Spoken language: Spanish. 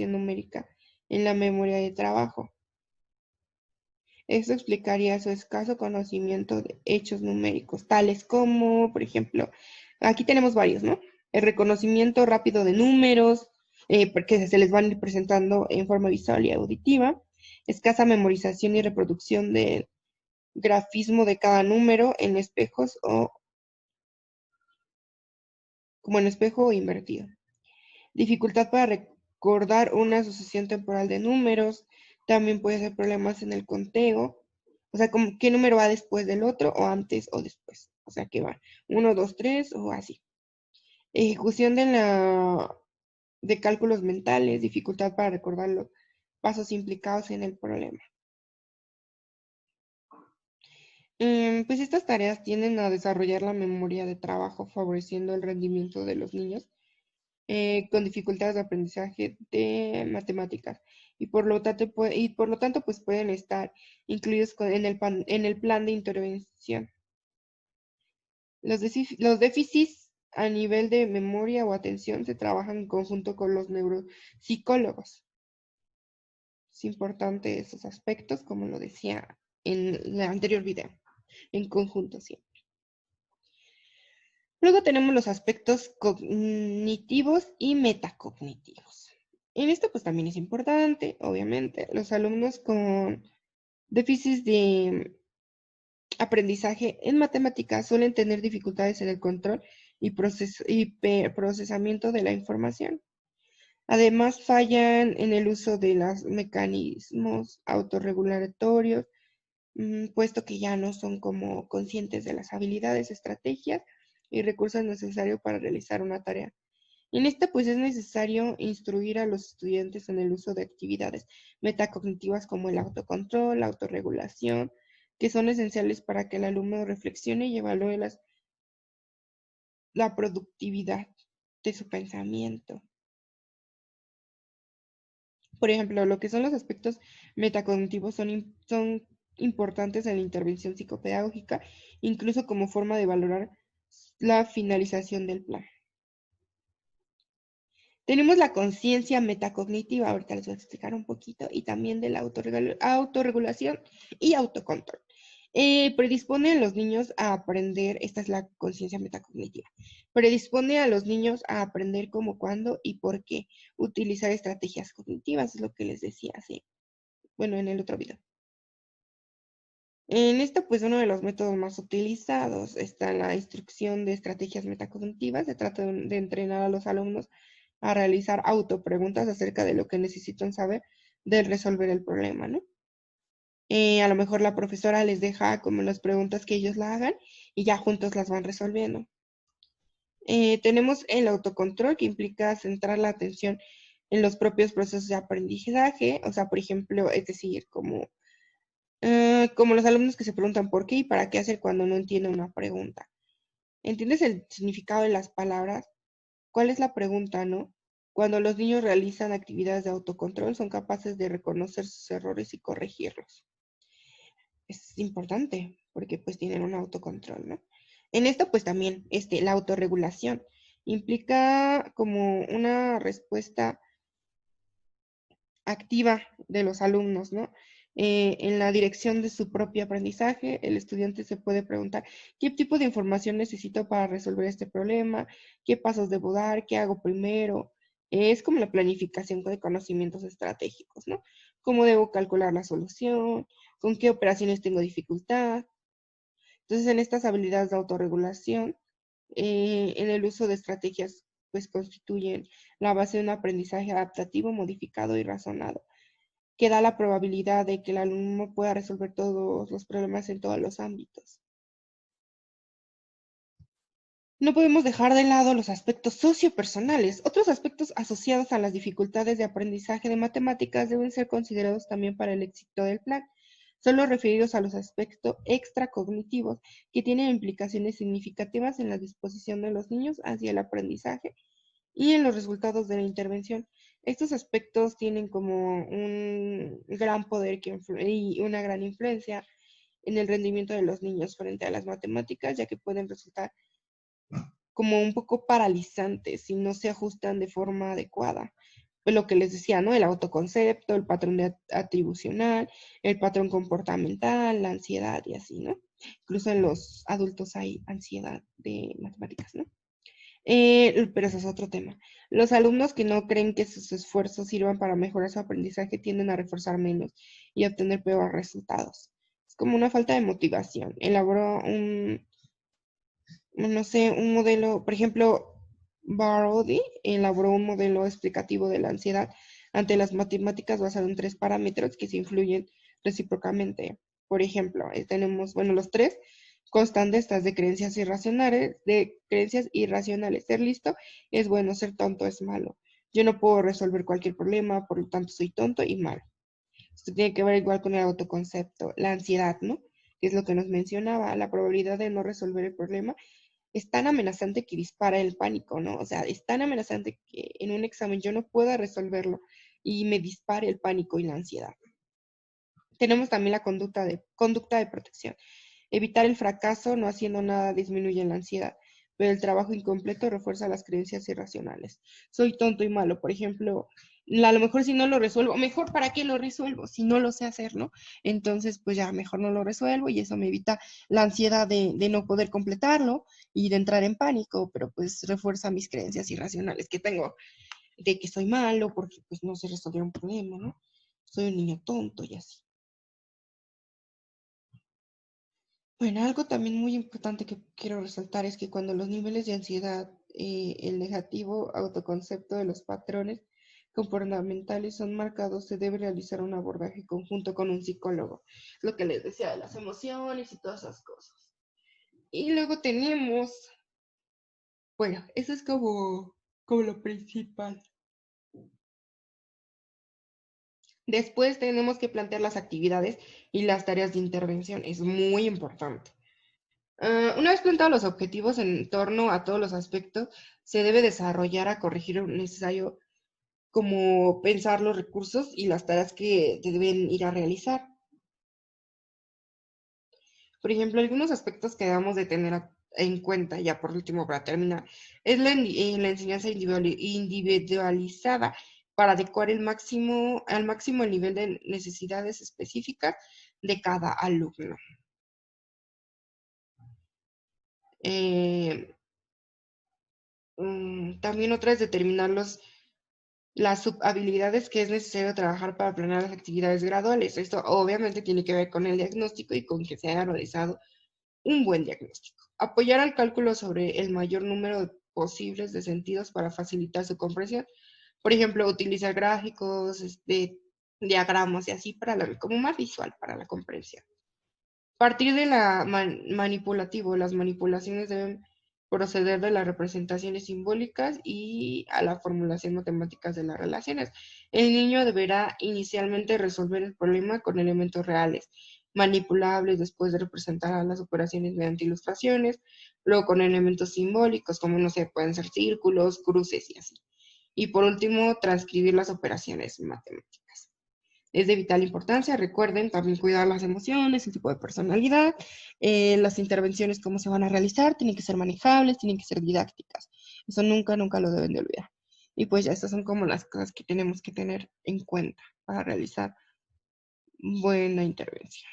numérica en la memoria de trabajo. Esto explicaría su escaso conocimiento de hechos numéricos, tales como, por ejemplo, aquí tenemos varios, ¿no? El reconocimiento rápido de números, porque se les van a ir presentando en forma visual y auditiva, escasa memorización y reproducción del grafismo de cada número en espejos o como en espejo o invertido. Dificultad para recordar una asociación temporal de números, también puede ser problemas en el conteo, o sea, como qué número va después del otro o antes o después, o sea, que va 1, 2, 3 o así. Ejecución de cálculos mentales, dificultad para recordar los pasos implicados en el problema. Pues estas tareas tienden a desarrollar la memoria de trabajo, favoreciendo el rendimiento de los niños con dificultades de aprendizaje de matemáticas y por lo tanto pues pueden estar incluidos en el plan de intervención. Los déficits a nivel de memoria o atención se trabajan en conjunto con los neuropsicólogos. Es importante esos aspectos, como lo decía en el anterior video, en conjunto siempre. Luego tenemos los aspectos cognitivos y metacognitivos. En esto pues también es importante, obviamente, los alumnos con déficits de aprendizaje en matemáticas suelen tener dificultades en el control y procesamiento de la información. Además, fallan en el uso de los mecanismos autorregulatorios, puesto que ya no son como conscientes de las habilidades, estrategias y recursos necesarios para realizar una tarea. En esta, pues es necesario instruir a los estudiantes en el uso de actividades metacognitivas como el autocontrol, la autorregulación, que son esenciales para que el alumno reflexione y evalúe la productividad de su pensamiento. Por ejemplo, lo que son los aspectos metacognitivos son importantes en la intervención psicopedagógica, incluso como forma de valorar la finalización del plan. Tenemos la conciencia metacognitiva, ahorita les voy a explicar un poquito, y también de la autorregulación y autocontrol. Predispone a los niños a aprender, esta es la conciencia metacognitiva, predispone a los niños a aprender cómo, cuándo y por qué utilizar estrategias cognitivas, es lo que les decía así, bueno, en el otro video. En esto, pues uno de los métodos más utilizados está la instrucción de estrategias metacognitivas. Se trata de entrenar a los alumnos a realizar autopreguntas acerca de lo que necesitan saber de resolver el problema, ¿no? A lo mejor la profesora les deja como las preguntas que ellos la hagan y ya juntos las van resolviendo. Tenemos el autocontrol, que implica centrar la atención en los propios procesos de aprendizaje, o sea, por ejemplo, es decir, como los alumnos que se preguntan por qué y para qué hacer cuando no entienden una pregunta. ¿Entiendes el significado de las palabras? ¿Cuál es la pregunta, no? Cuando los niños realizan actividades de autocontrol, son capaces de reconocer sus errores y corregirlos. Es importante porque pues tienen un autocontrol, ¿no? En esto pues también la autorregulación implica como una respuesta activa de los alumnos, ¿no? En la dirección de su propio aprendizaje, el estudiante se puede preguntar qué tipo de información necesito para resolver este problema, qué pasos debo dar, qué hago primero. Es como la planificación de conocimientos estratégicos, ¿no? Cómo debo calcular la solución, con qué operaciones tengo dificultad. Entonces, en estas habilidades de autorregulación, en el uso de estrategias, pues constituyen la base de un aprendizaje adaptativo, modificado y razonado, que da la probabilidad de que el alumno pueda resolver todos los problemas en todos los ámbitos. No podemos dejar de lado los aspectos sociopersonales. Otros aspectos asociados a las dificultades de aprendizaje de matemáticas deben ser considerados también para el éxito del plan. Son los referidos a los aspectos extracognitivos, que tienen implicaciones significativas en la disposición de los niños hacia el aprendizaje y en los resultados de la intervención. Estos aspectos tienen como un gran poder y una gran influencia en el rendimiento de los niños frente a las matemáticas, ya que pueden resultar como un poco paralizantes si no se ajustan de forma adecuada. lo que les decía, ¿no? El autoconcepto, el patrón atribucional, el patrón comportamental, la ansiedad y así, ¿no? Incluso en los adultos hay ansiedad de matemáticas, ¿no? Pero eso es otro tema. Los alumnos que no creen que sus esfuerzos sirvan para mejorar su aprendizaje tienden a reforzar menos y a obtener peores resultados. Es como una falta de motivación. Elaboró no sé, un modelo, por ejemplo, Barodi elaboró un modelo explicativo de la ansiedad ante las matemáticas basado en tres parámetros que se influyen recíprocamente. Por ejemplo, tenemos, bueno, los tres constantes estas de creencias irracionales. Ser listo es bueno, ser tonto es malo. Yo no puedo resolver cualquier problema, por lo tanto soy tonto y malo. Esto tiene que ver igual con el autoconcepto, la ansiedad, ¿no? Que es lo que nos mencionaba, la probabilidad de no resolver el problema es tan amenazante que dispara el pánico, ¿no? O sea, es tan amenazante que en un examen yo no pueda resolverlo y me dispare el pánico y la ansiedad. Tenemos también la conducta de protección. Evitar el fracaso no haciendo nada disminuye la ansiedad, pero el trabajo incompleto refuerza las creencias irracionales. Soy tonto y malo, por ejemplo, a lo mejor si no lo resuelvo, mejor para qué lo resuelvo si no lo sé hacer, ¿no? Entonces, pues ya mejor no lo resuelvo y eso me evita la ansiedad de no poder completarlo y de entrar en pánico, pero pues refuerza mis creencias irracionales que tengo de que soy malo porque pues no sé resolver un problema, ¿no? Soy un niño tonto y así. Bueno, algo también muy importante que quiero resaltar es que cuando los niveles de ansiedad, el negativo autoconcepto de los patrones comportamentales son marcados, se debe realizar un abordaje conjunto con un psicólogo. Lo que les decía de las emociones y todas esas cosas. Y luego tenemos, bueno, eso es como lo principal. Después tenemos que plantear las actividades y las tareas de intervención. Es muy importante. Una vez planteados los objetivos en torno a todos los aspectos, se debe desarrollar a corregir lo necesario como pensar los recursos y las tareas que deben ir a realizar. Por ejemplo, algunos aspectos que debemos de tener en cuenta, ya por último para terminar, es la enseñanza individualizada para adecuar al máximo el nivel de necesidades específicas de cada alumno. Eh, También otra es determinar las subhabilidades que es necesario trabajar para planear las actividades graduales. Esto obviamente tiene que ver con el diagnóstico y con que se haya realizado un buen diagnóstico. Apoyar al cálculo sobre el mayor número posibles de sentidos para facilitar su comprensión. Por ejemplo, utilizar gráficos, diagramas y así como más visual para la comprensión. Partir de la manipulativo, las manipulaciones deben proceder de las representaciones simbólicas y a la formulación matemáticas de las relaciones. El niño deberá inicialmente resolver el problema con elementos reales, manipulables después de representar las operaciones mediante ilustraciones, luego con elementos simbólicos, como no sé, pueden ser círculos, cruces y así. Y por último, transcribir las operaciones matemáticas. Es de vital importancia. Recuerden también cuidar las emociones, el tipo de personalidad, las intervenciones, cómo se van a realizar, tienen que ser manejables, tienen que ser didácticas. Eso nunca, nunca lo deben de olvidar. Y pues ya estas son como las cosas que tenemos que tener en cuenta para realizar buena intervención.